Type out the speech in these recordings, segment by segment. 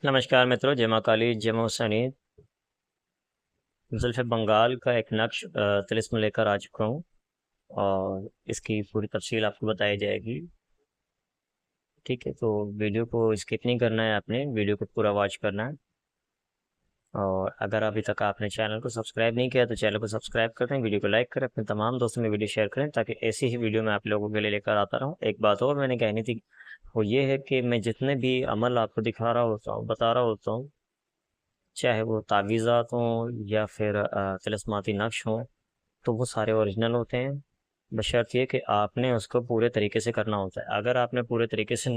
नमस्कार मित्रों, जय माँ काली, जय माँ सनी। जुल्फ़े बंगाल का एक नक्श तिलिस्म लेकर आ चुका हूँ और इसकी पूरी तफसील आपको बताई जाएगी। ठीक है, तो वीडियो को स्किप नहीं करना है, आपने वीडियो को पूरा वॉच करना है। और अगर अभी तक आपने चैनल को सब्सक्राइब नहीं किया तो चैनल को सब्सक्राइब करें, वीडियो को लाइक करें, अपने तमाम दोस्तों में वीडियो शेयर करें ताकि ऐसी ही वीडियो मैं आप लोगों के लिए लेकर आता रहूँ। एक बात और मैंने कहनी थी, वो ये है कि मैं जितने भी अमल आपको दिखा रहा होता हूँ, बता रहा होता हूँ, चाहे वो तावीज़ात हों या फिर तिलिस्माती नक्श हों, तो वो सारे ओरिजिनल होते हैं, बशर्त ये कि आपने उसको पूरे तरीके से करना होता है। अगर आपने उसको पूरे तरीके से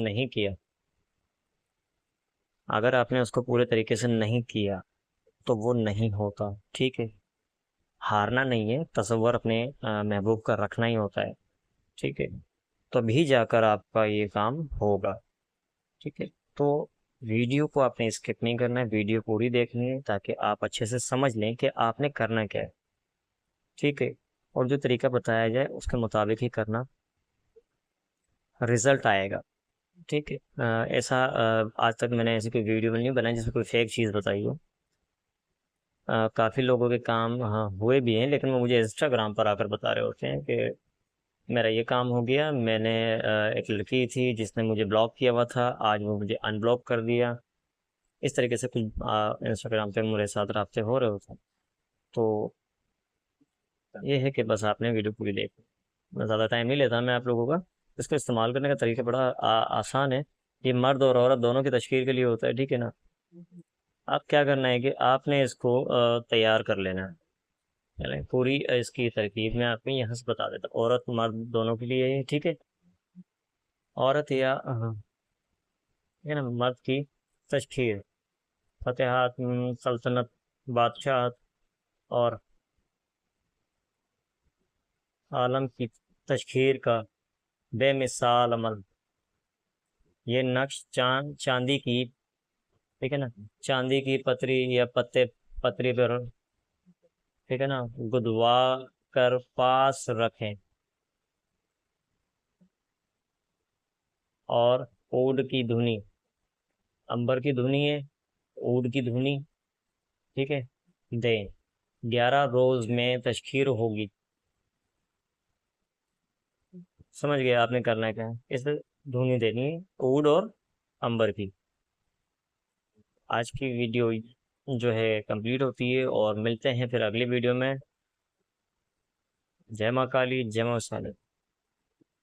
नहीं किया तो वो नहीं होता। ठीक है, हारना नहीं है, तसव्वुर अपने महबूब का रखना ही होता है। ठीक है, तभी जाकर आपका ये काम होगा। ठीक है, तो वीडियो को आपने स्किप नहीं करना है, वीडियो पूरी देखनी है ताकि आप अच्छे से समझ लें कि आपने करना क्या है। ठीक है, और जो तरीका बताया जाए उसके मुताबिक ही करना, रिजल्ट आएगा। ठीक है, आज तक मैंने ऐसी कोई वीडियो नहीं बनाई जिसमें कोई फेक चीज़ बताई हो। काफ़ी लोगों के काम हाँ हुए भी हैं, लेकिन वो मुझे इंस्टाग्राम पर आकर बता रहे होते हैं कि मेरा ये काम हो गया, मैंने एक लड़की थी जिसने मुझे ब्लॉक किया हुआ था, आज वो मुझे अनब्लॉक कर दिया। इस तरीके से कुछ इंस्टाग्राम पे मेरे साथ राब्ते हो रहे होते हैं। तो ये है कि बस आपने वीडियो पूरी देखी। मैं ज़्यादा टाइम नहीं लेता मैं आप लोगों का। इसको इस्तेमाल करने का तरीका बड़ा आसान है। ये मर्द और औरत दोनों की तशकील के लिए होता है, ठीक है ना। आप क्या करना है कि आपने इसको तैयार कर लेना है। चलें, पूरी इसकी तरकीब मैं आपको यहाँ से बता देता हूँ। औरत मर्द दोनों के लिए है, ठीक है। औरत या हाँ, है ना, मर्द की तशकील, फतेहात, सल्तनत, बादशाहत और आलम की तशखीर का बेमिसाल अमल। ये नक्श चांदी की, ठीक है ना, चांदी की पतरी या पतरी पर, ठीक है ना, गुदवा कर पास रखें और ऊद की धुनी, अंबर की धुनी है, ऊद की धुनी, ठीक है, दें। 11 रोज में तशखीर होगी। समझ गए आपने करना क्या है, इस धुनी देनी है, ऊद और अंबर की। आज की वीडियो जो है कंप्लीट होती है और मिलते हैं फिर अगली वीडियो में। जय माँ काली, जय माँ साली।